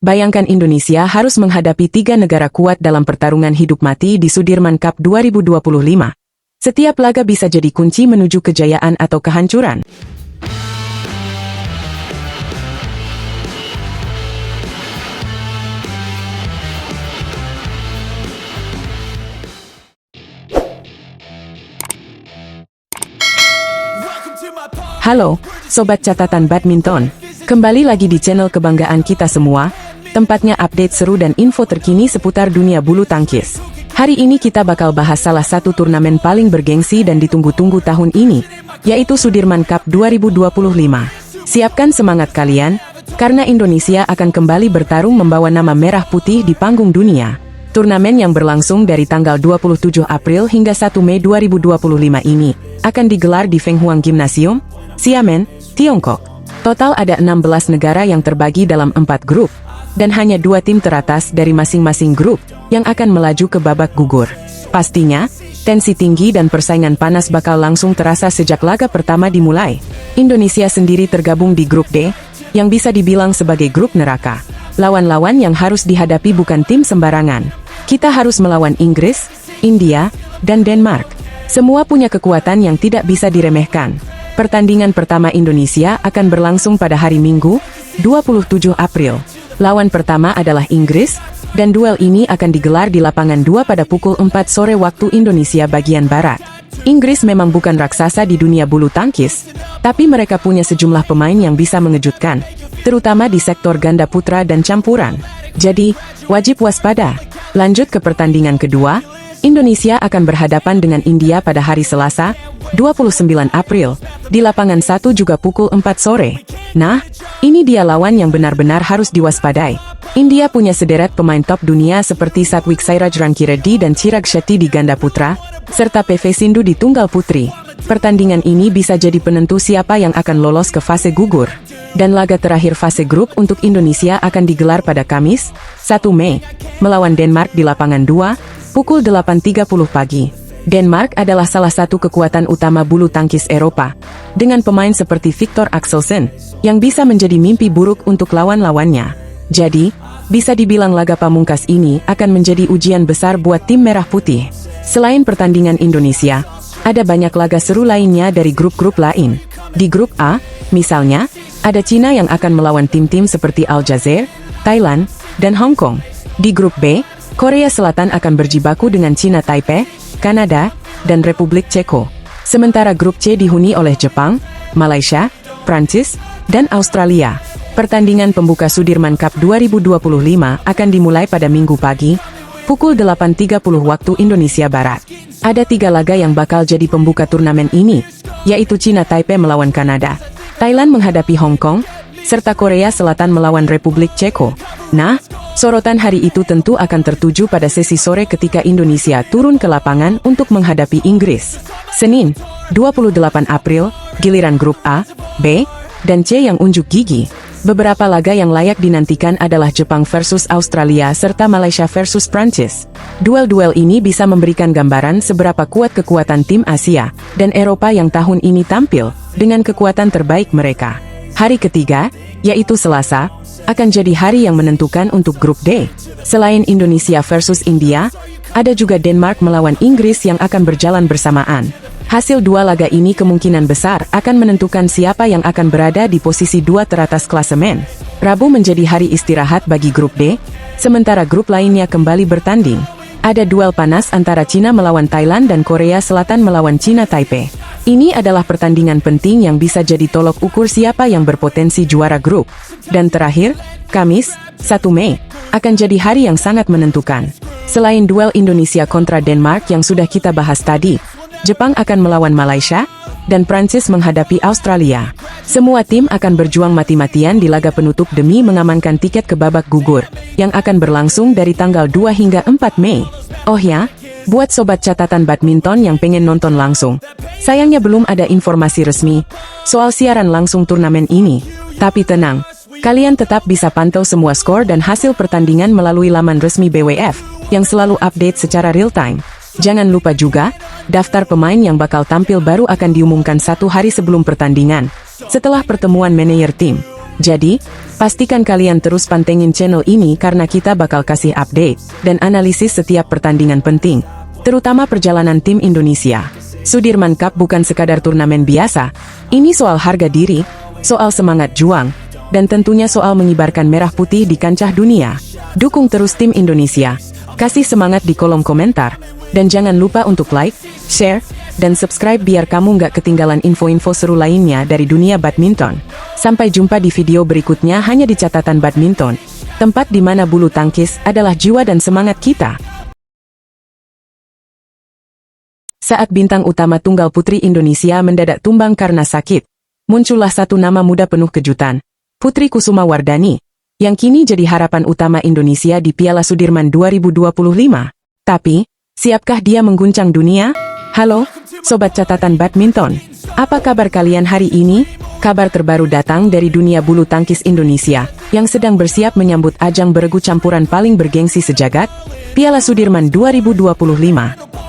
Bayangkan Indonesia harus menghadapi 3 negara kuat dalam pertarungan hidup mati di Sudirman Cup 2025. Setiap laga bisa jadi kunci menuju kejayaan atau kehancuran. Halo, Sobat Catatan Badminton. Kembali lagi di channel kebanggaan kita semua, tempatnya update seru dan info terkini seputar dunia bulu tangkis. Hari ini kita bakal bahas salah satu turnamen paling bergengsi dan ditunggu-tunggu tahun ini, yaitu Sudirman Cup 2025. Siapkan semangat kalian, karena Indonesia akan kembali bertarung membawa nama merah putih di panggung dunia. Turnamen yang berlangsung dari tanggal 27 April hingga 1 Mei 2025 ini akan digelar di Fenghuang Gymnasium, Xiamen, Tiongkok. Total ada 16 negara yang terbagi dalam 4 grup, dan hanya 2 tim teratas dari masing-masing grup yang akan melaju ke babak gugur. Pastinya, tensi tinggi dan persaingan panas bakal langsung terasa sejak laga pertama dimulai. Indonesia sendiri tergabung di grup D, yang bisa dibilang sebagai grup neraka. Lawan-lawan yang harus dihadapi bukan tim sembarangan. Kita harus melawan Inggris, India, dan Denmark. Semua punya kekuatan yang tidak bisa diremehkan. Pertandingan pertama Indonesia akan berlangsung pada hari Minggu, 27 April. Lawan pertama adalah Inggris, dan duel ini akan digelar di lapangan 2 pada pukul 4 sore waktu Indonesia bagian Barat. Inggris memang bukan raksasa di dunia bulu tangkis, tapi mereka punya sejumlah pemain yang bisa mengejutkan, terutama di sektor ganda putra dan campuran. Jadi, wajib waspada. Lanjut ke pertandingan kedua, Indonesia akan berhadapan dengan India pada hari Selasa, 29 April, di lapangan 1 juga pukul 4 sore. Nah, ini dia lawan yang benar-benar harus diwaspadai. India punya sederet pemain top dunia seperti Satwik Sairaj Rankireddy dan Chirag Shetty di ganda putra, serta PV Sindhu di tunggal putri. Pertandingan ini bisa jadi penentu siapa yang akan lolos ke fase gugur. Dan laga terakhir fase grup untuk Indonesia akan digelar pada Kamis, 1 Mei, melawan Denmark di lapangan 2, pukul 8.30 pagi. Denmark adalah salah satu kekuatan utama bulu tangkis Eropa, dengan pemain seperti Victor Axelsen, yang bisa menjadi mimpi buruk untuk lawan-lawannya. Jadi, bisa dibilang laga pamungkas ini akan menjadi ujian besar buat tim merah putih. Selain pertandingan Indonesia, ada banyak laga seru lainnya dari grup-grup lain. Di grup A, misalnya, ada Cina yang akan melawan tim-tim seperti Aljazair, Thailand, dan Hong Kong. Di grup B, Korea Selatan akan berjibaku dengan Cina Taipei, Kanada, dan Republik Ceko. Sementara grup C dihuni oleh Jepang, Malaysia, Prancis, dan Australia. Pertandingan pembuka Sudirman Cup 2025 akan dimulai pada Minggu pagi, pukul 8.30 waktu Indonesia Barat. Ada 3 laga yang bakal jadi pembuka turnamen ini, yaitu Cina Taipei melawan Kanada, Thailand menghadapi Hong Kong, serta Korea Selatan melawan Republik Ceko. Nah, sorotan hari itu tentu akan tertuju pada sesi sore ketika Indonesia turun ke lapangan untuk menghadapi Inggris. Senin, 28 April, giliran grup A, B, dan C yang unjuk gigi. Beberapa laga yang layak dinantikan adalah Jepang versus Australia serta Malaysia versus Prancis. Duel-duel ini bisa memberikan gambaran seberapa kuat kekuatan tim Asia dan Eropa yang tahun ini tampil dengan kekuatan terbaik mereka. Hari ketiga, yaitu Selasa, akan jadi hari yang menentukan untuk grup D. Selain Indonesia versus India, ada juga Denmark melawan Inggris yang akan berjalan bersamaan. Hasil 2 laga ini kemungkinan besar akan menentukan siapa yang akan berada di posisi 2 teratas klasemen. Rabu menjadi hari istirahat bagi grup D, sementara grup lainnya kembali bertanding. Ada duel panas antara Cina melawan Thailand dan Korea Selatan melawan Cina Taipei. Ini adalah pertandingan penting yang bisa jadi tolok ukur siapa yang berpotensi juara grup. Dan terakhir, Kamis, 1 Mei, akan jadi hari yang sangat menentukan. Selain duel Indonesia kontra Denmark yang sudah kita bahas tadi, Jepang akan melawan Malaysia, dan Prancis menghadapi Australia. Semua tim akan berjuang mati-matian di laga penutup demi mengamankan tiket ke babak gugur, yang akan berlangsung dari tanggal 2 hingga 4 Mei. Oh ya, buat sobat catatan badminton yang pengen nonton langsung, sayangnya belum ada informasi resmi soal siaran langsung turnamen ini. Tapi tenang, kalian tetap bisa pantau semua skor dan hasil pertandingan melalui laman resmi BWF, yang selalu update secara real-time. Jangan lupa juga, daftar pemain yang bakal tampil baru akan diumumkan 1 hari sebelum pertandingan, setelah pertemuan manajer tim. Jadi, pastikan kalian terus pantengin channel ini karena kita bakal kasih update dan analisis setiap pertandingan penting, terutama perjalanan tim Indonesia. Sudirman Cup bukan sekadar turnamen biasa, ini soal harga diri, soal semangat juang, dan tentunya soal mengibarkan merah putih di kancah dunia. Dukung terus tim Indonesia, kasih semangat di kolom komentar, dan jangan lupa untuk like, share, dan subscribe biar kamu nggak ketinggalan info-info seru lainnya dari dunia badminton. Sampai jumpa di video berikutnya hanya di Catatan Badminton, tempat di mana bulu tangkis adalah jiwa dan semangat kita. Saat bintang utama tunggal putri Indonesia mendadak tumbang karena sakit, muncullah satu nama muda penuh kejutan, Putri Kusumawardhani, yang kini jadi harapan utama Indonesia di Piala Sudirman 2025. Tapi, siapkah dia mengguncang dunia? Halo, Sobat Catatan Badminton. Apa kabar kalian hari ini? Kabar terbaru datang dari dunia bulu tangkis Indonesia, yang sedang bersiap menyambut ajang beregu campuran paling bergengsi sejagat, Piala Sudirman 2025.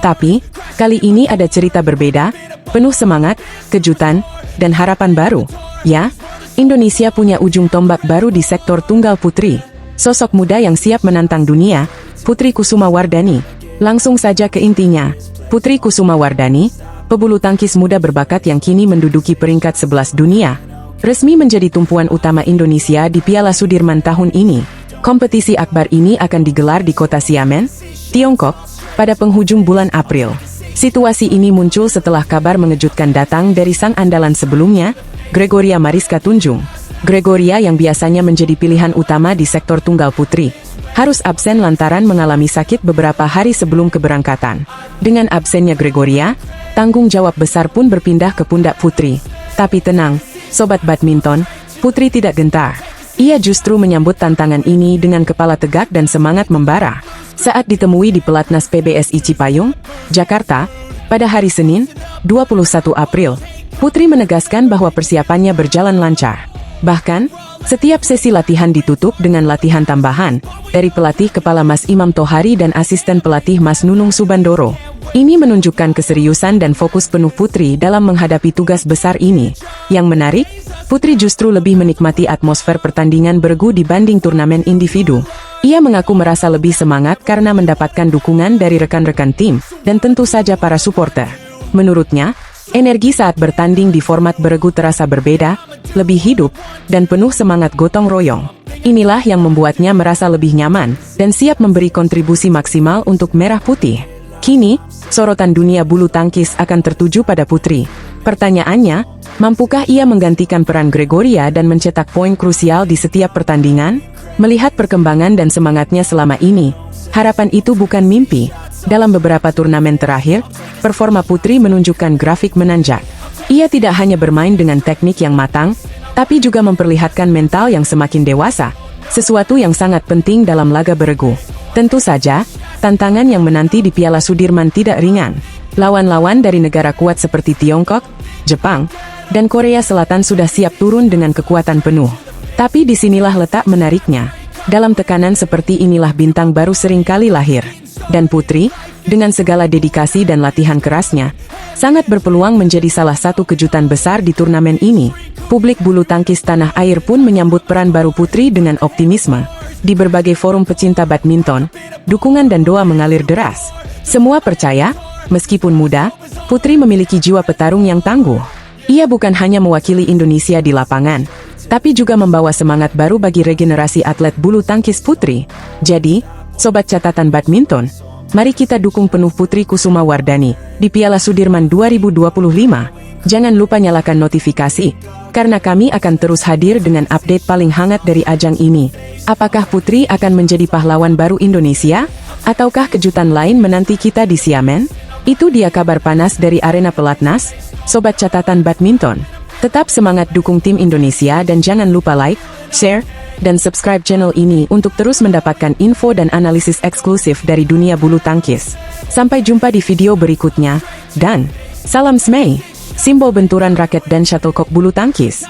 Tapi, kali ini ada cerita berbeda, penuh semangat, kejutan, dan harapan baru. Ya, Indonesia punya ujung tombak baru di sektor tunggal putri. Sosok muda yang siap menantang dunia, Putri Kusumawardhani. Langsung saja ke intinya. Putri Kusumawardhani, pebulu tangkis muda berbakat yang kini menduduki peringkat 11 dunia, resmi menjadi tumpuan utama Indonesia di Piala Sudirman tahun ini. Kompetisi akbar ini akan digelar di kota Xiamen, Tiongkok, pada penghujung bulan April. Situasi ini muncul setelah kabar mengejutkan datang dari sang andalan sebelumnya, Gregoria Mariska Tunjung. Gregoria yang biasanya menjadi pilihan utama di sektor tunggal putri, harus absen lantaran mengalami sakit beberapa hari sebelum keberangkatan. Dengan absennya Gregoria, tanggung jawab besar pun berpindah ke pundak Putri. Tapi tenang, Sobat Badminton, Putri tidak gentar. Ia justru menyambut tantangan ini dengan kepala tegak dan semangat membara. Saat ditemui di Pelatnas PBSI Cipayung, Jakarta, pada hari Senin, 21 April, Putri menegaskan bahwa persiapannya berjalan lancar. Bahkan, setiap sesi latihan ditutup dengan latihan tambahan dari pelatih kepala Mas Imam Tohari dan asisten pelatih Mas Nunung Subandoro. Ini menunjukkan keseriusan dan fokus penuh Putri dalam menghadapi tugas besar ini. Yang menarik, Putri justru lebih menikmati atmosfer pertandingan beregu dibanding turnamen individu. Ia mengaku merasa lebih semangat karena mendapatkan dukungan dari rekan-rekan tim dan tentu saja para supporter. Menurutnya, energi saat bertanding di format beregu terasa berbeda, lebih hidup, dan penuh semangat gotong royong. Inilah yang membuatnya merasa lebih nyaman dan siap memberi kontribusi maksimal untuk merah putih. Kini, sorotan dunia bulu tangkis akan tertuju pada Putri. Pertanyaannya, mampukah ia menggantikan peran Gregoria dan mencetak poin krusial di setiap pertandingan? Melihat perkembangan dan semangatnya selama ini, harapan itu bukan mimpi. Dalam beberapa turnamen terakhir, performa Putri menunjukkan grafik menanjak. Ia tidak hanya bermain dengan teknik yang matang, tapi juga memperlihatkan mental yang semakin dewasa, sesuatu yang sangat penting dalam laga beregu. Tentu saja, tantangan yang menanti di Piala Sudirman tidak ringan. Lawan-lawan dari negara kuat seperti Tiongkok, Jepang, dan Korea Selatan sudah siap turun dengan kekuatan penuh. Tapi disinilah letak menariknya. Dalam tekanan seperti inilah bintang baru seringkali lahir. Dan Putri, dengan segala dedikasi dan latihan kerasnya, sangat berpeluang menjadi salah satu kejutan besar di turnamen ini. Publik bulu tangkis tanah air pun menyambut peran baru Putri dengan optimisme. Di berbagai forum pecinta badminton, dukungan dan doa mengalir deras. Semua percaya, meskipun muda, Putri memiliki jiwa petarung yang tangguh. Ia bukan hanya mewakili Indonesia di lapangan, tapi juga membawa semangat baru bagi regenerasi atlet bulu tangkis putri. Jadi, Sobat Catatan Badminton, mari kita dukung penuh Putri Kusumawardhani di Piala Sudirman 2025. Jangan lupa nyalakan notifikasi, karena kami akan terus hadir dengan update paling hangat dari ajang ini. Apakah Putri akan menjadi pahlawan baru Indonesia? Ataukah kejutan lain menanti kita di Xiamen? Itu dia kabar panas dari arena Pelatnas, Sobat Catatan Badminton. Tetap semangat dukung tim Indonesia dan jangan lupa like, share, dan subscribe channel ini untuk terus mendapatkan info dan analisis eksklusif dari dunia bulu tangkis. Sampai jumpa di video berikutnya, dan salam Smay, simbol benturan raket dan shuttlecock bulu tangkis.